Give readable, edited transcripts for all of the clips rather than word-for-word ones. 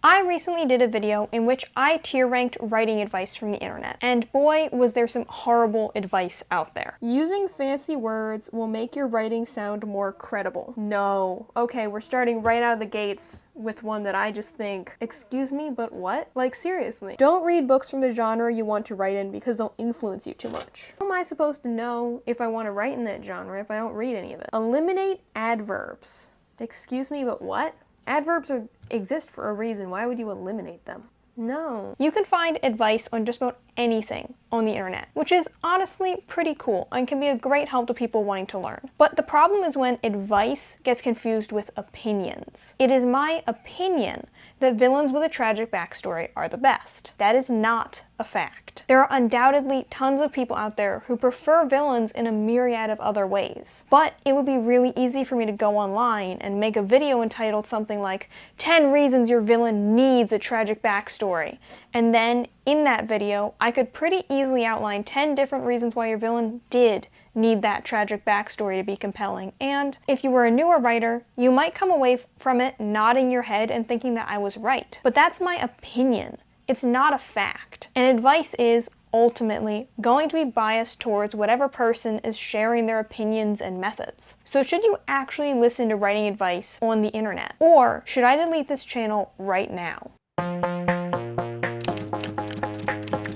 I recently did a video in which I tier ranked writing advice from the internet, and boy was there some horrible advice out there. Using fancy words will make your writing sound more credible. No. Okay, we're starting right out of the gates with one that I just think, excuse me, but what? Like, seriously. Don't read books from the genre you want to write in because they'll influence you too much. How am I supposed to know if I want to write in that genre if I don't read any of it? Eliminate adverbs. Excuse me, but what? Adverbs exist for a reason. Why would you eliminate them? No. You can find advice on just about anything on the internet, which is honestly pretty cool and can be a great help to people wanting to learn. But the problem is when advice gets confused with opinions. It is my opinion that villains with a tragic backstory are the best. That is not a fact. There are undoubtedly tons of people out there who prefer villains in a myriad of other ways. But it would be really easy for me to go online and make a video entitled something like 10 reasons your villain needs a tragic backstory. And then in that video, I could pretty easily outline 10 different reasons why your villain did need that tragic backstory to be compelling. And if you were a newer writer, you might come away from it nodding your head and thinking that I was right. But that's my opinion. It's not a fact. And advice is ultimately going to be biased towards whatever person is sharing their opinions and methods. So should you actually listen to writing advice on the internet? Or should I delete this channel right now?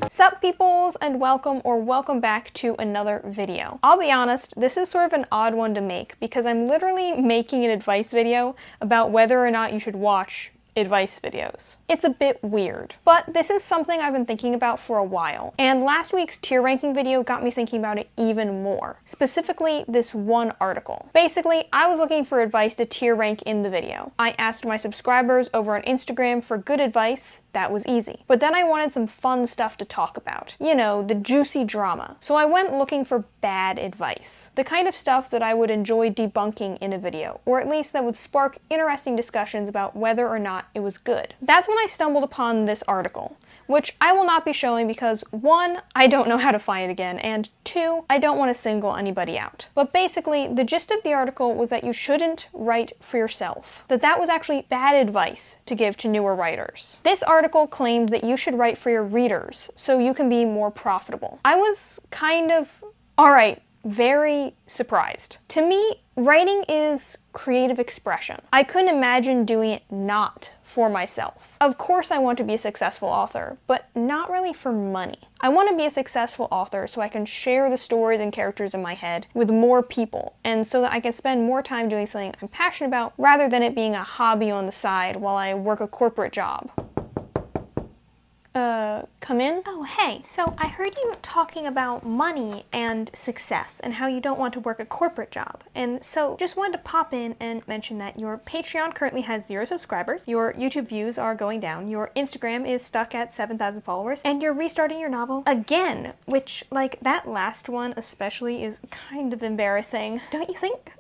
Sup peoples, and welcome back to another video. I'll be honest, this is sort of an odd one to make because I'm literally making an advice video about whether or not you should watch advice videos. It's a bit weird, but this is something I've been thinking about for a while, and last week's tier ranking video got me thinking about it even more. Specifically, this one article. Basically, I was looking for advice to tier rank in the video. I asked my subscribers over on Instagram for good advice. That was easy. But then I wanted some fun stuff to talk about. You know, the juicy drama. So I went looking for bad advice. The kind of stuff that I would enjoy debunking in a video, or at least that would spark interesting discussions about whether or not it was good. That's when I stumbled upon this article, which I will not be showing because 1, I don't know how to find it again, and 2, I don't want to single anybody out. But basically, the gist of the article was that you shouldn't write for yourself. That was actually bad advice to give to newer writers. This article claimed that you should write for your readers so you can be more profitable. I was kind of, very surprised. To me, writing is creative expression. I couldn't imagine doing it not for myself. Of course I want to be a successful author, but not really for money. I want to be a successful author so I can share the stories and characters in my head with more people, and so that I can spend more time doing something I'm passionate about rather than it being a hobby on the side while I work a corporate job. Come in? Oh, hey, so I heard you talking about money and success and how you don't want to work a corporate job. And so just wanted to pop in and mention that your Patreon currently has 0 subscribers, your YouTube views are going down, your Instagram is stuck at 7,000 followers, and you're restarting your novel again, which, like, that last one especially is kind of embarrassing, don't you think?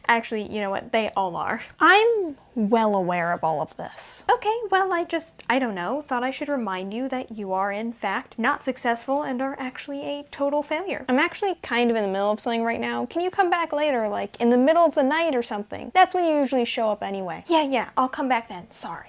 Actually, you know what? They all are. I'm well aware of all of this. Okay, well, I don't know, thought I should remind you that you are, in fact, not successful and are actually a total failure. I'm actually kind of in the middle of something right now. Can you come back later, like in the middle of the night or something? That's when you usually show up anyway. Yeah, I'll come back then. Sorry.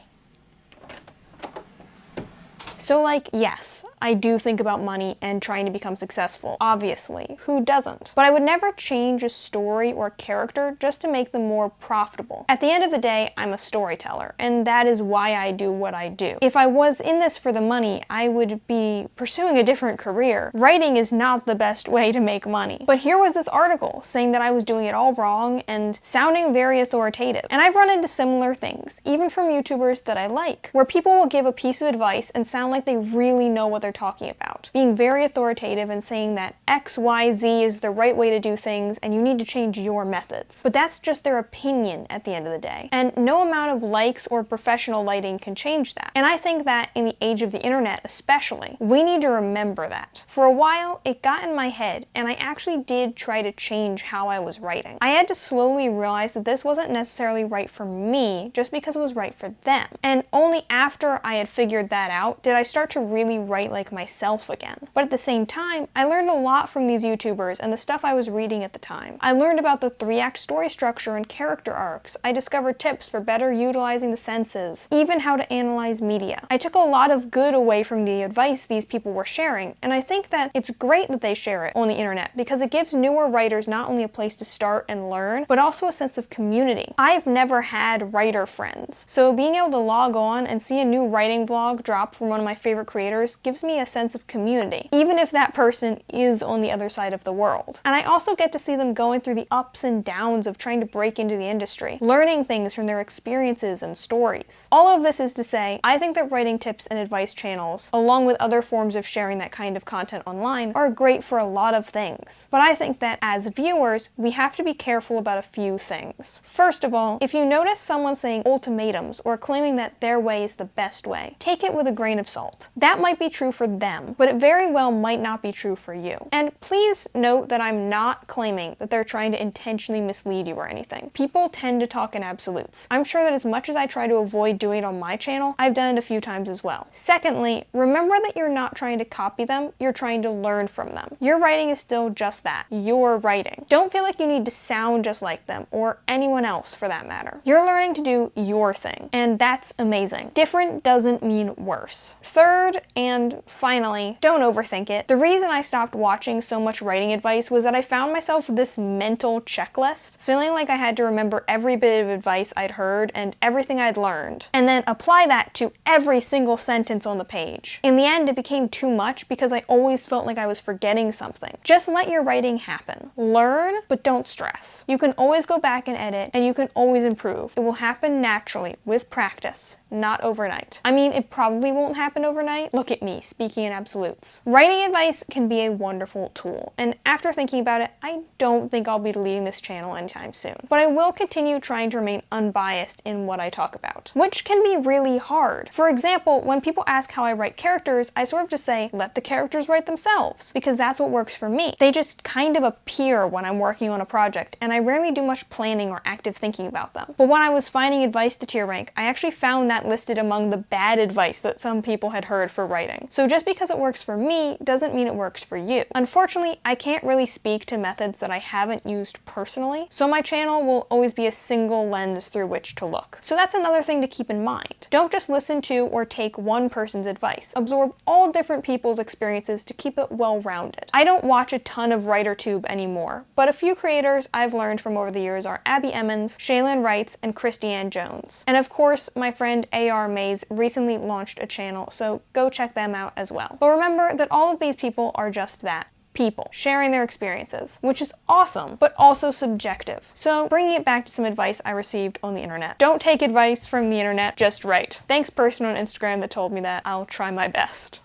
So, like, yes, I do think about money and trying to become successful, obviously. Who doesn't? But I would never change a story or character just to make them more profitable. At the end of the day, I'm a storyteller, and that is why I do what I do. If I was in this for the money, I would be pursuing a different career. Writing is not the best way to make money. But here was this article saying that I was doing it all wrong and sounding very authoritative. And I've run into similar things, even from YouTubers that I like, where people will give a piece of advice and sound like they really know what they're talking about, being very authoritative and saying that XYZ is the right way to do things and you need to change your methods. But that's just their opinion at the end of the day, and no amount of likes or professional lighting can change that. And I think that in the age of the internet especially, we need to remember that. For a while, it got in my head, and I actually did try to change how I was writing. I had to slowly realize that this wasn't necessarily right for me just because it was right for them. And only after I had figured that out did I start to really write like like myself again. But at the same time, I learned a lot from these YouTubers and the stuff I was reading at the time. I learned about the 3-act story structure and character arcs. I discovered tips for better utilizing the senses, even how to analyze media. I took a lot of good away from the advice these people were sharing, and I think that it's great that they share it on the internet because it gives newer writers not only a place to start and learn, but also a sense of community. I've never had writer friends, so being able to log on and see a new writing vlog drop from one of my favorite creators gives me a sense of community, even if that person is on the other side of the world. And I also get to see them going through the ups and downs of trying to break into the industry, learning things from their experiences and stories. All of this is to say, I think that writing tips and advice channels, along with other forms of sharing that kind of content online, are great for a lot of things. But I think that as viewers, we have to be careful about a few things. First of all, if you notice someone saying ultimatums or claiming that their way is the best way, take it with a grain of salt. That might be true for them, but it very well might not be true for you. And please note that I'm not claiming that they're trying to intentionally mislead you or anything. People tend to talk in absolutes. I'm sure that as much as I try to avoid doing it on my channel, I've done it a few times as well. Secondly, remember that you're not trying to copy them, you're trying to learn from them. Your writing is still just that, your writing. Don't feel like you need to sound just like them, or anyone else for that matter. You're learning to do your thing, and that's amazing. Different doesn't mean worse. Third, and finally, don't overthink it. The reason I stopped watching so much writing advice was that I found myself with this mental checklist, feeling like I had to remember every bit of advice I'd heard and everything I'd learned, and then apply that to every single sentence on the page. In the end, it became too much because I always felt like I was forgetting something. Just let your writing happen. Learn, but don't stress. You can always go back and edit, and you can always improve. It will happen naturally, with practice, not overnight. I mean, it probably won't happen overnight. Look at me, speaking in absolutes. Writing advice can be a wonderful tool, and after thinking about it, I don't think I'll be deleting this channel anytime soon. But I will continue trying to remain unbiased in what I talk about, which can be really hard. For example, when people ask how I write characters, I sort of just say, let the characters write themselves, because that's what works for me. They just kind of appear when I'm working on a project, and I rarely do much planning or active thinking about them. But when I was finding advice to tier rank, I actually found that listed among the bad advice that some people had heard for writing. So just because it works for me doesn't mean it works for you. Unfortunately, I can't really speak to methods that I haven't used personally, so my channel will always be a single lens through which to look. So that's another thing to keep in mind. Don't just listen to or take one person's advice. Absorb all different people's experiences to keep it well-rounded. I don't watch a ton of writertube anymore, but a few creators I've learned from over the years are Abby Emmons, Shaylin Wrights, and Christiane Jones. And of course, my friend A.R. Mays recently launched a channel, so go check them out as well. But remember that all of these people are just that. People sharing their experiences, which is awesome, but also subjective. So bringing it back to some advice I received on the internet. Don't take advice from the internet, just write. Thanks person on Instagram that told me that. I'll try my best.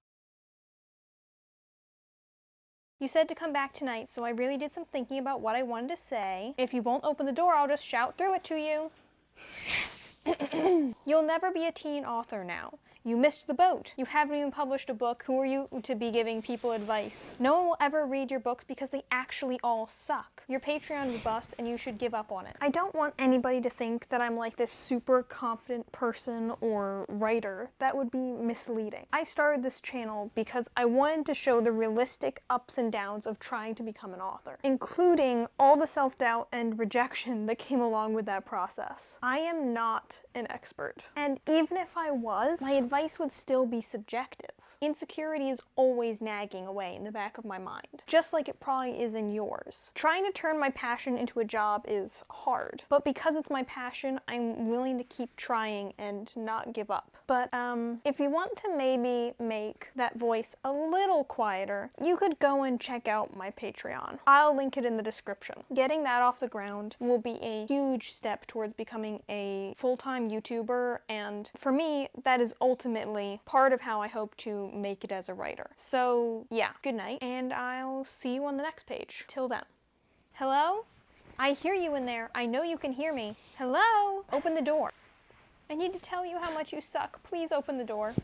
You said to come back tonight, so I really did some thinking about what I wanted to say. If you won't open the door, I'll just shout through it to you. You'll never be a teen author now. You missed the boat. You haven't even published a book. Who are you to be giving people advice? No one will ever read your books because they actually all suck. Your Patreon is a bust and you should give up on it. I don't want anybody to think that I'm like this super confident person or writer. That would be misleading. I started this channel because I wanted to show the realistic ups and downs of trying to become an author, including all the self-doubt and rejection that came along with that process. I am not an expert. And even if I was, my advice would still be subjective. Insecurity is always nagging away in the back of my mind, just like it probably is in yours. Trying to turn my passion into a job is hard, but because it's my passion, I'm willing to keep trying and not give up. But if you want to maybe make that voice a little quieter, you could go and check out my Patreon. I'll link it in the description. Getting that off the ground will be a huge step towards becoming a full-time YouTuber, and for me, that is ultimately part of how I hope to make it as a writer. So yeah, good night, and I'll see you on the next page. Till then. Hello? I hear you in there. I know you can hear me. Hello? Open the door. I need to tell you how much you suck. Please open the door.